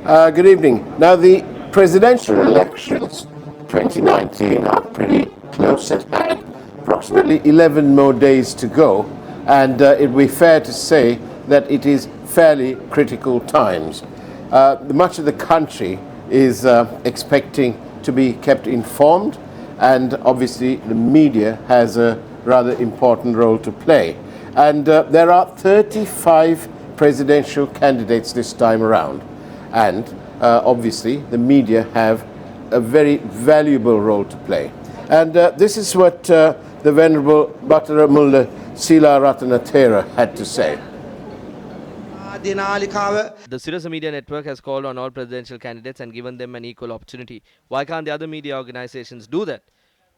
Good evening. Now, the presidential elections 2019 are pretty close at hand. Approximately 11 more days to go, and it would be fair to say that it is fairly critical times. Much of the country is expecting to be kept informed, and obviously the media has a rather important role to play. And there are 35 presidential candidates this time around. And obviously the media have a very valuable role to play. And this is what the Venerable Bhattara Mulla Sila Ratanathera had to say. The Sirasa Media Network has called on all presidential candidates and given them an equal opportunity. Why can't the other media organizations do that?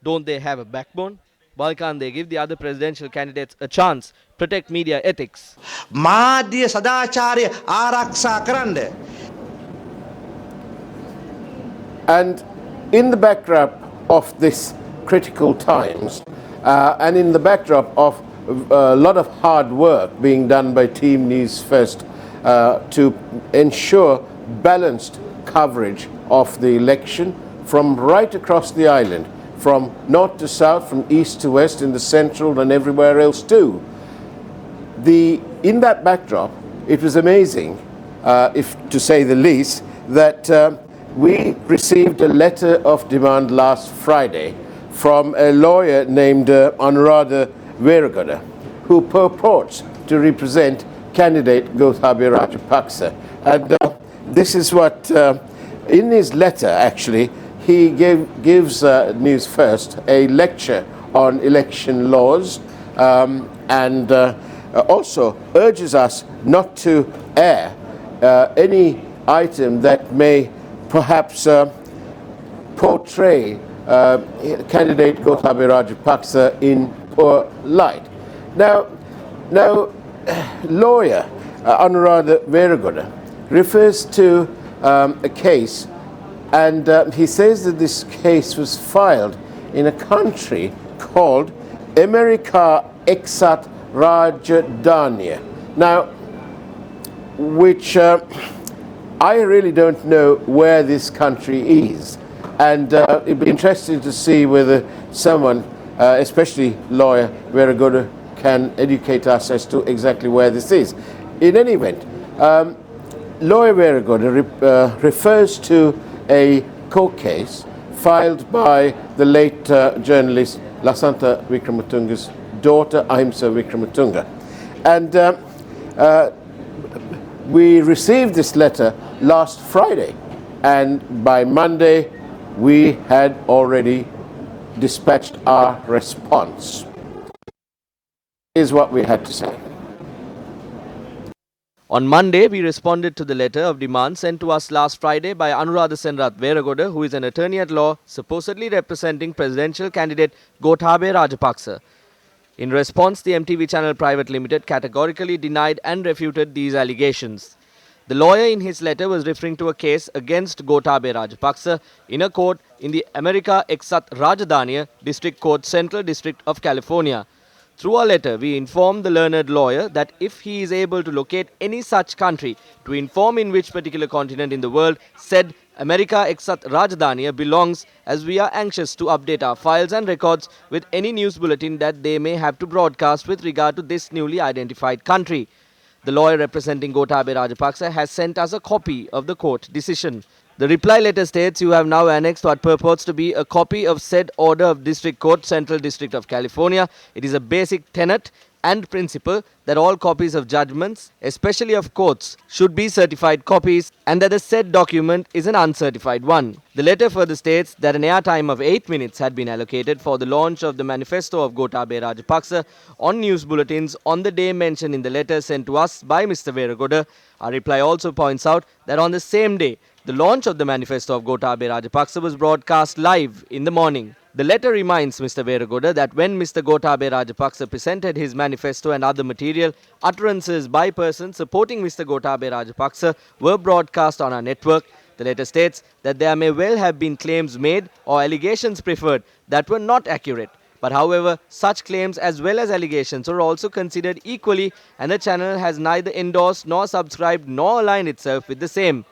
Don't they have a backbone? Why can't they give the other presidential candidates a chance? Protect media ethics. මාධ්‍ය සදාචාරය ආරක්ෂා කරන්න. And in the backdrop of this critical times, and in the backdrop of a lot of hard work being done by Team News First to ensure balanced coverage of the election from right across the island, from north to south, from east to west, in the central and everywhere else too. In that backdrop, it was amazing, if to say the least, that we received a letter of demand last Friday from a lawyer named Anuradha Veeragoda, who purports to represent candidate Gotabaya Rajapaksa. And this is what, in his letter actually, he gives News First a lecture on election laws and also urges us not to air any item that may perhaps portray candidate Gotabaya Rajapaksa in poor light. Now lawyer Anuradha Veeragoda refers to a case, and he says that this case was filed in a country called America Exat Rajadhania. Now, which I really don't know where this country is, and it'd be interesting to see whether someone, especially lawyer Veeragoda, can educate us as to exactly where this is. In any event, lawyer Veeragoda refers to a court case filed by the late journalist Lasantha Wickrematunga's daughter, Ahimsa Wickrematunga. And we received this letter last Friday, and by Monday we had already dispatched our response. Is what we had to say. On Monday, we responded to the letter of demand sent to us last Friday by Anuradha Senrath Veeragoda, who is an attorney at law supposedly representing presidential candidate Gotabaya Rajapaksa. In response, the MTV Channel Private Limited categorically denied and refuted these allegations. The lawyer in his letter was referring to a case against Gotabaya Rajapaksa in a court in the America Exat Rajadhania District Court, Central District of California. Through our letter, we informed the learned lawyer that if he is able to locate any such country to inform in which particular continent in the world said America Exat Rajadhania belongs, as we are anxious to update our files and records with any news bulletin that they may have to broadcast with regard to this newly identified country. The lawyer representing Gotabaya Rajapaksa has sent us a copy of the court decision. The reply letter states, you have now annexed what purports to be a copy of said order of District Court, Central District of California. It is a basic tenet and principle that all copies of judgments, especially of courts, should be certified copies, and that the said document is an uncertified one. The letter further states that an airtime of 8 minutes had been allocated for the launch of the manifesto of Gotabaya Rajapaksa on news bulletins on the day mentioned in the letter sent to us by Mr. Veeragoda. Our reply also points out that on the same day, the launch of the manifesto of Gotabaya Rajapaksa was broadcast live in the morning. The letter reminds Mr. Veeragoda that when Mr. Gotabaya Rajapaksa presented his manifesto and other material, utterances by persons supporting Mr. Gotabaya Rajapaksa were broadcast on our network. The letter states that there may well have been claims made or allegations preferred that were not accurate. But however, such claims as well as allegations are also considered equally, and the channel has neither endorsed nor subscribed nor aligned itself with the same.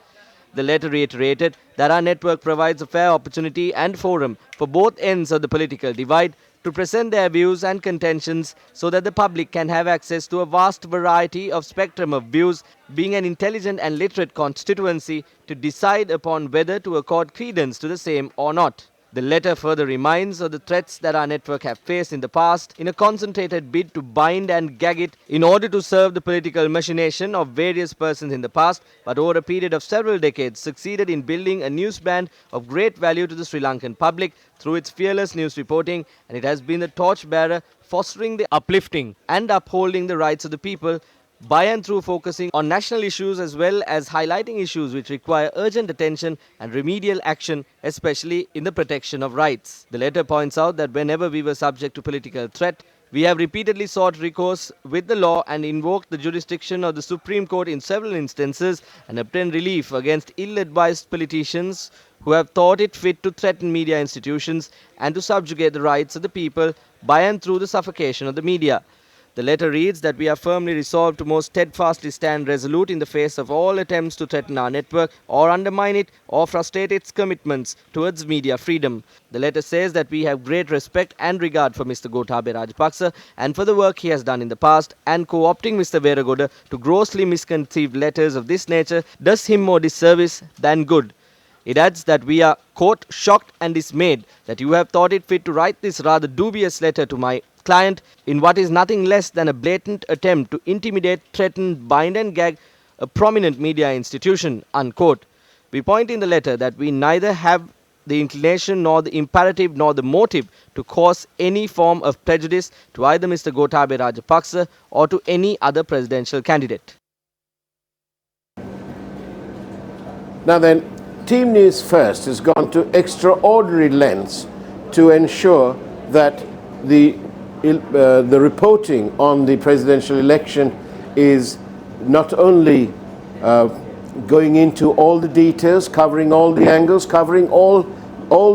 The letter reiterated that our network provides a fair opportunity and forum for both ends of the political divide to present their views and contentions so that the public can have access to a vast variety of spectrum of views, being an intelligent and literate constituency to decide upon whether to accord credence to the same or not. The letter further reminds of the threats that our network have faced in the past in a concentrated bid to bind and gag it in order to serve the political machination of various persons in the past, but over a period of several decades succeeded in building a news band of great value to the Sri Lankan public through its fearless news reporting, and it has been the torchbearer fostering the uplifting and upholding the rights of the people by and through focusing on national issues as well as highlighting issues which require urgent attention and remedial action, especially in the protection of rights. The letter points out that whenever we were subject to political threat, we have repeatedly sought recourse with the law and invoked the jurisdiction of the Supreme Court in several instances and obtained relief against ill-advised politicians who have thought it fit to threaten media institutions and to subjugate the rights of the people by and through the suffocation of the media. The letter reads that we are firmly resolved to most steadfastly stand resolute in the face of all attempts to threaten our network or undermine it or frustrate its commitments towards media freedom. The letter says that we have great respect and regard for Mr. Gotabaya Rajapaksa and for the work he has done in the past, and co-opting Mr. Veragoda to grossly misconceived letters of this nature does him more disservice than good. It adds that we are, quote, shocked and dismayed that you have thought it fit to write this rather dubious letter to my client in what is nothing less than a blatant attempt to intimidate, threaten, bind and gag a prominent media institution, unquote. We point in the letter that we neither have the inclination nor the imperative nor the motive to cause any form of prejudice to either Mr. Gotabaya Rajapaksa or to any other presidential candidate. Now then, Team News First has gone to extraordinary lengths to ensure that the reporting on the presidential election is not only going into all the details, covering all the angles, covering all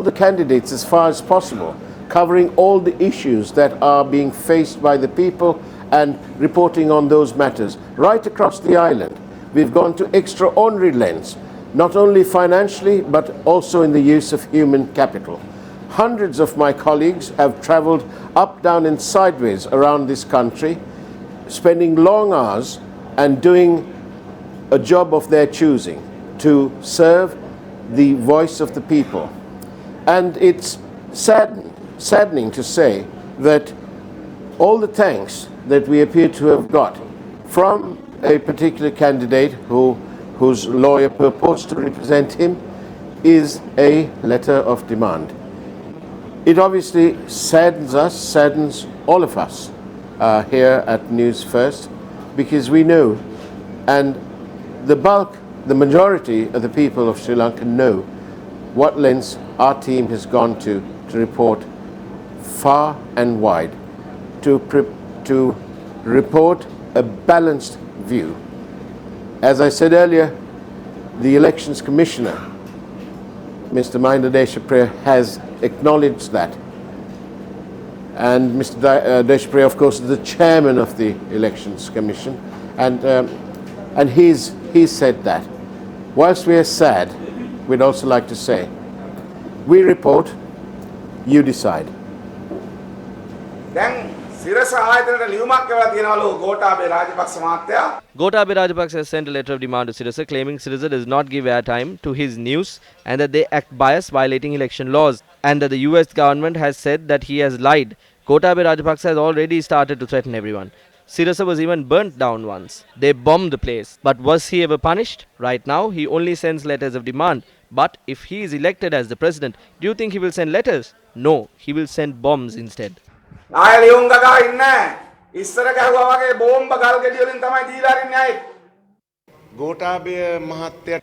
the candidates as far as possible, covering all the issues that are being faced by the people and reporting on those matters right across the island. We've gone to extraordinary lengths, not only financially but also in the use of human capital. Hundreds of my colleagues have traveled up, down and sideways around this country, spending long hours and doing a job of their choosing to serve the voice of the people. And it's saddening to say that all the thanks that we appear to have got from a particular candidate whose lawyer purports to represent him is a letter of demand. It obviously saddens us, saddens all of us here at News First, because we know, and the majority of the people of Sri Lanka know what lengths our team has gone to report far and wide, to report a balanced view. As I said earlier, the Elections Commissioner, Mr. Mahinda Deshapriya, has acknowledged that. And Mr. Deshapriya, of course, is the chairman of the Elections Commission, and he's said that. Whilst we are sad, we'd also like to say, we report, you decide. Gotabaya Rajapaksa has sent a letter of demand to Sirasa claiming Sirasa does not give airtime to his news and that they act biased, violating election laws, and that the US government has said that he has lied. Gotabaya Rajapaksa has already started to threaten everyone. Sirasa was even burnt down once. They bombed the place. But was he ever punished? Right now, he only sends letters of demand. But if he is elected as the president, do you think he will send letters? No, he will send bombs instead.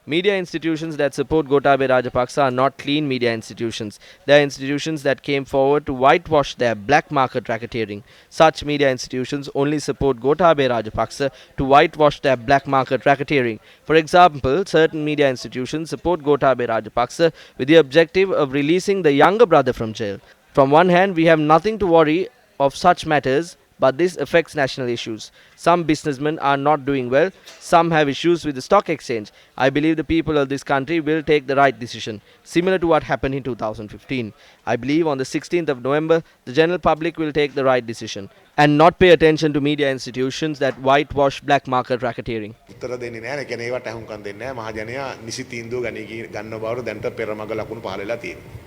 Media institutions that support Gotabaya Rajapaksa are not clean media institutions. They are institutions that came forward to whitewash their black market racketeering. Such media institutions only support Gotabaya Rajapaksa to whitewash their black market racketeering. For example, certain media institutions support Gotabaya Rajapaksa with the objective of releasing the younger brother from jail. From one hand, we have nothing to worry of such matters but this affects national issues. Some businessmen are not doing well, some have issues with the stock exchange. I believe the people of this country will take the right decision, similar to what happened in 2015. I believe on the 16th of November, the general public will take the right decision and not pay attention to media institutions that whitewash black market racketeering. උත්තර දෙන්නේ නැහැ. ඒ කියන්නේ ඒවට අහුම්කම් දෙන්නේ නැහැ. මහජනයා නිසි තීන්දුව ගන්න බවට දැනට පෙරමග ලකුණු පහළ වෙලා තියෙනවා.